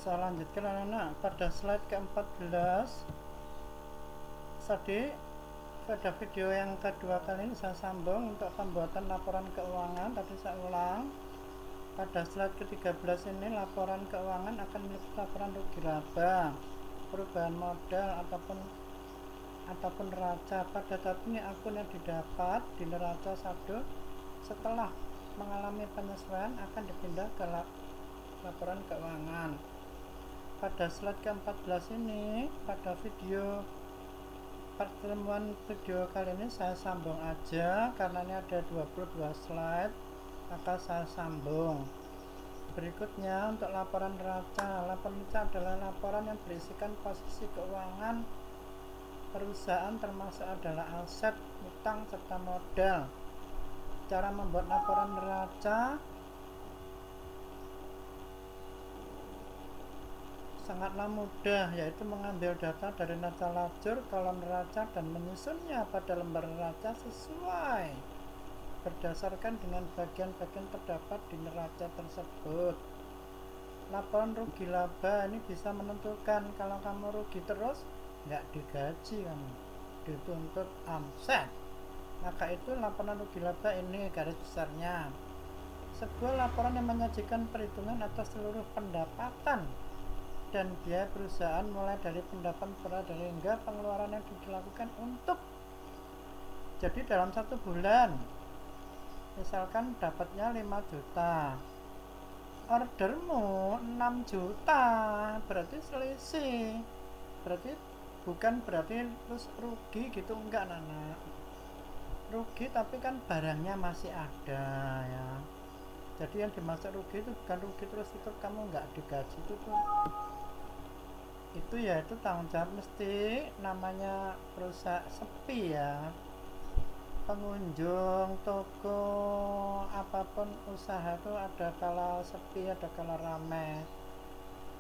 Saya lanjutkan anak-anak pada slide ke-14. Tadi pada video yang kedua kali ini saya sambung untuk pembuatan laporan keuangan. Tadi saya ulang. Pada slide ke-13 ini laporan keuangan akan meliputi laporan rugi laba, perubahan modal ataupun neraca. Pada saat ini akun yang didapat di neraca saldo setelah mengalami penyesuaian akan dipindah ke laporan keuangan. Pada slide ke-14 ini, pada pertemuan video kali ini saya sambung aja karena ini ada 22 slide, maka saya sambung. Berikutnya untuk laporan neraca. Laporan neraca adalah laporan yang berisikan posisi keuangan perusahaan termasuk adalah aset, utang, serta modal. Cara membuat laporan neraca sangatlah mudah, yaitu mengambil data dari neraca lajur, kolom neraca, dan menyusunnya pada lembar neraca sesuai berdasarkan dengan bagian-bagian terdapat di neraca tersebut. Laporan rugi laba ini bisa menentukan kalau kamu rugi terus nggak digaji, kamu dituntut omset. Maka itu laporan rugi laba ini garis besarnya. Sebuah laporan yang menyajikan perhitungan atas seluruh pendapatan dan biaya perusahaan mulai dari pendapatan dari hingga pengeluaran yang dilakukan untuk. Jadi dalam 1 bulan misalkan dapatnya 5 juta, ordermu 6 juta, berarti selisih, berarti bukan berarti terus rugi gitu, enggak nana, rugi tapi kan barangnya masih ada ya. Jadi yang dimaksud rugi itu bukan rugi terus itu kamu nggak digaji, itu ya itu tanggung jawab mesti, namanya perusahaan sepi ya, pengunjung toko apapun usaha itu ada kala sepi ada kala rame.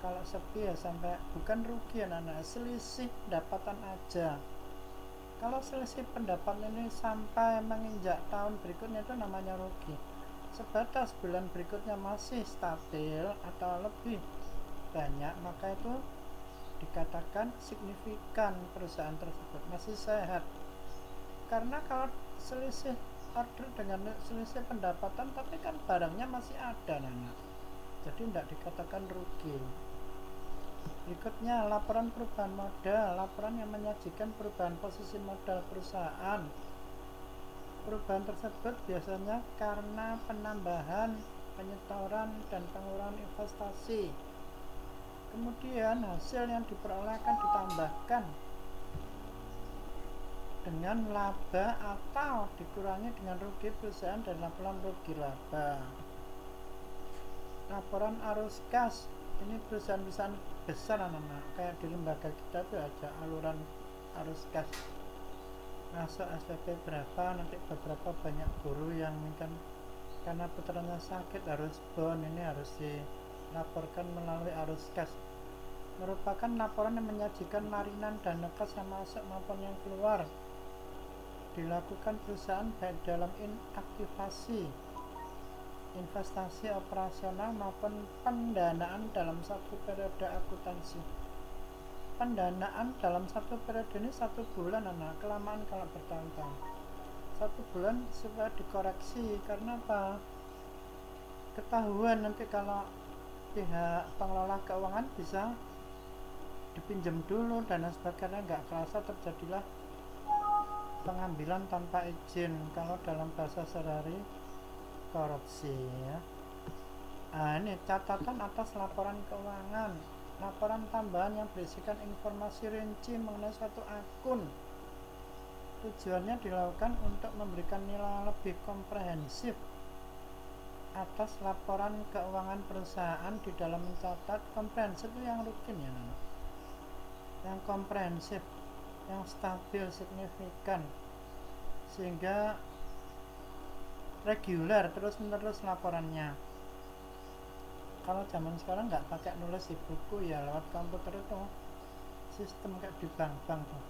Kalau sepi ya sampai bukan rugi ya anak, selisih pendapatan aja. Kalau selisih pendapatan ini sampai menginjak tahun berikutnya itu namanya rugi. Sebatas bulan berikutnya masih stabil atau lebih banyak, maka itu dikatakan signifikan, perusahaan tersebut masih sehat. Karena kalau selisih order dengan selisih pendapatan tapi kan barangnya masih ada nana, jadi tidak dikatakan rugi. Berikutnya laporan perubahan modal, laporan yang menyajikan perubahan posisi modal perusahaan. Perubahan tersebut biasanya karena penambahan, penyetoran, dan pengurangan investasi. Kemudian hasil yang diperoleh akan ditambahkan dengan laba atau dikurangi dengan rugi perusahaan dan laporan rugi laba. Laporan arus kas, ini perusahaan-perusahaan besar anak-anak, kayak di lembaga kita tuh ada aluran arus kas, masuk SPP berapa, nanti beberapa banyak guru yang kan karena putranya sakit harus bon, ini harus dilaporkan melalui arus kas. Merupakan laporan yang menyajikan larinan dana kas yang masuk maupun yang keluar, dilakukan perusahaan baik dalam aktivasi, investasi operasional maupun pendanaan dalam satu periode akuntansi. Pendanaan dalam satu periode ini 1 bulan anak, kelamaan kalau bertahun-tahun. 1 bulan supaya dikoreksi, karena apa? Ketahuan nanti kalau pihak pengelola keuangan bisa dipinjam dulu dan sebagainya, nggak kerasa terjadilah pengambilan tanpa izin, kalau dalam bahasa sehari korupsi ya. Nah, ini catatan atas laporan keuangan. Laporan tambahan yang berisikan informasi rinci mengenai suatu akun. Tujuannya dilakukan untuk memberikan nilai lebih komprehensif atas laporan keuangan perusahaan di dalam mencatat. Komprehensif itu yang rutin ya, yang komprehensif, yang stabil, signifikan, sehingga reguler terus-menerus laporannya. Kalau zaman sekarang nggak pakai nulis di buku ya, lewat komputer itu sistem kayak di bank-bank tuh,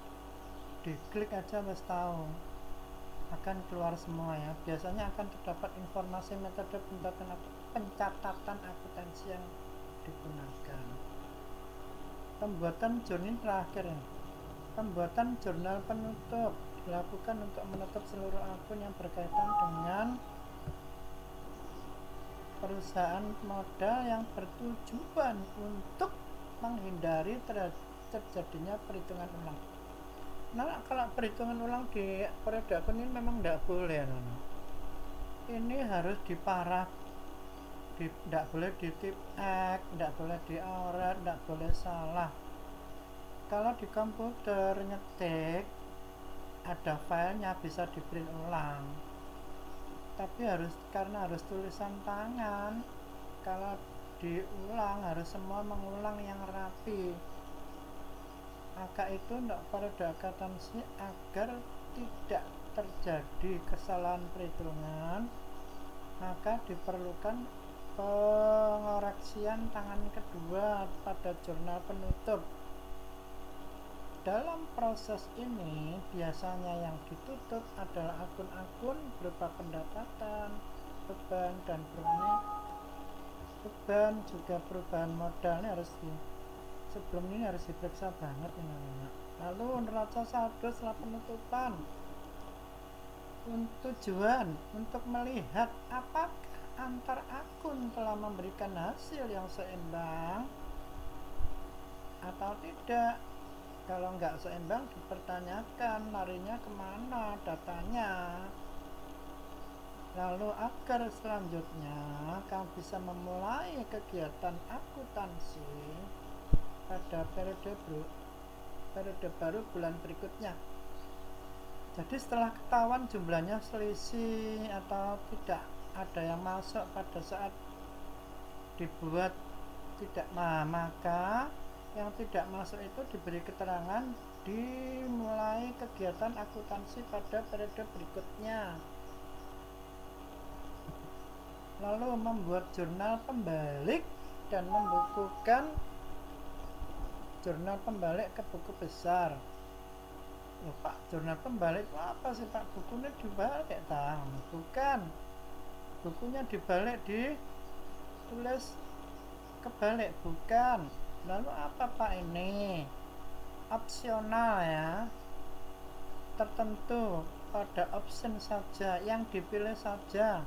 diklik aja wes tahu, akan keluar semua ya. Biasanya akan terdapat informasi metode pencatatan akuntansi yang digunakan. Pembuatan jurnal terakhir ini. Pembuatan jurnal penutup dilakukan untuk menutup seluruh akun yang berkaitan dengan perusahaan modal yang bertujuan untuk menghindari terjadinya perhitungan ulang. Nah, kalau perhitungan ulang di periode akun ini memang tidak boleh, Nana. Ini harus diparah, tidak boleh ditip X, tidak boleh dioret, tidak boleh salah. Kalau di komputer ngetik ada filenya bisa di print ulang, tapi karena harus tulisan tangan, kalau diulang harus semua mengulang yang rapi. Maka itu untuk periode akuntansi agar tidak terjadi kesalahan perhitungan, maka diperlukan pengoreksian tangan kedua pada jurnal penutup. Dalam proses ini biasanya yang ditutup adalah akun-akun berupa pendapatan, beban, dan beban juga perubahan modal. Ini sebelum ini harus diperiksa banget ini. Lalu neraca saldo setelah penutupan, tujuan untuk melihat apakah antar akun telah memberikan hasil yang seimbang atau tidak. Kalau nggak seimbang dipertanyakan larinya kemana datanya. Lalu agar selanjutnya kamu bisa memulai kegiatan akuntansi pada periode baru bulan berikutnya. Jadi setelah ketahuan jumlahnya selisih atau tidak ada yang masuk pada saat dibuat tidak, maka yang tidak masuk itu diberi keterangan dimulai kegiatan akuntansi pada periode berikutnya. Lalu membuat jurnal pembalik dan membukukan jurnal pembalik ke buku besar. Loh, Pak, jurnal pembalik itu apa sih, Pak? Bukunya dibalik, bukan. Bukunya dibalik, ditulis kebalik, bukan. Lalu apa, Pak, ini? Opsional ya. Tertentu pada option saja, yang dipilih saja.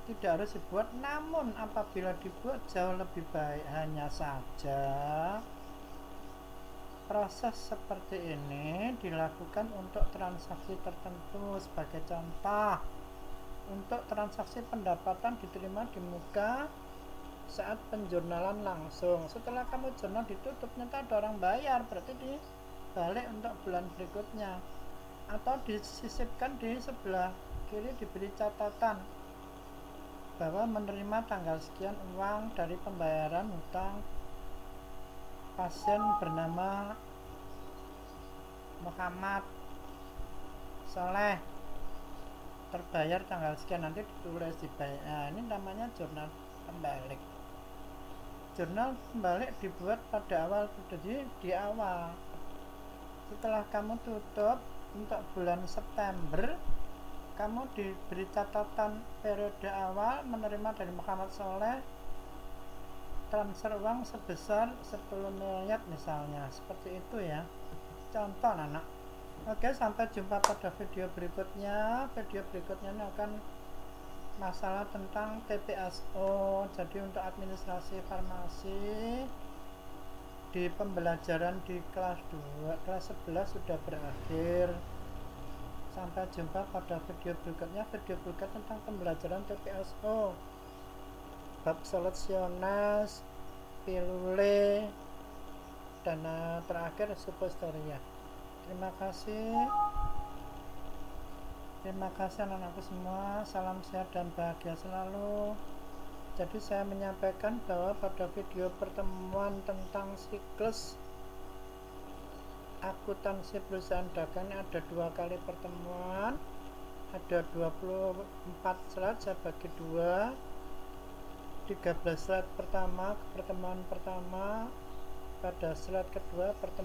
Tidak harus dibuat, namun apabila dibuat jauh lebih baik. Hanya saja proses seperti ini dilakukan untuk transaksi tertentu. Sebagai contoh, untuk transaksi pendapatan diterima di muka saat penjurnalan langsung. Setelah kamu jurnal ditutup, ternyata ada orang bayar, berarti dibalik untuk bulan berikutnya. Atau disisipkan di sebelah kiri diberi catatan bahwa menerima tanggal sekian uang dari pembayaran hutang pasien bernama Muhammad Soleh, terbayar tanggal sekian, nanti ditulis dibayar. Nah, ini namanya jurnal pembalik. Jurnal pembalik dibuat pada awal, jadi di awal. Setelah kamu tutup untuk bulan September, kamu diberi catatan periode awal menerima dari Muhammad Soleh transfer uang sebesar 10 miliar misalnya, seperti itu ya, contoh anak. Oke, sampai jumpa pada video berikutnya. Video berikutnya ini akan masalah tentang TPSO. Jadi untuk administrasi farmasi di pembelajaran di kelas 2, kelas 11 sudah berakhir. Sampai jumpa pada video berikutnya. Video berikutnya tentang pembelajaran TPSO, bab solusiones, pilule, dan terakhir suppostoria. Terima kasih anak-anakku semua. Salam sehat dan bahagia selalu. Jadi saya menyampaikan bahwa pada video pertemuan tentang siklus akuntansi perusahaan dagang ada 2 kali pertemuan, ada 24 slide, saya bagi 2, 13 slide pertama pertemuan pertama, pada slide kedua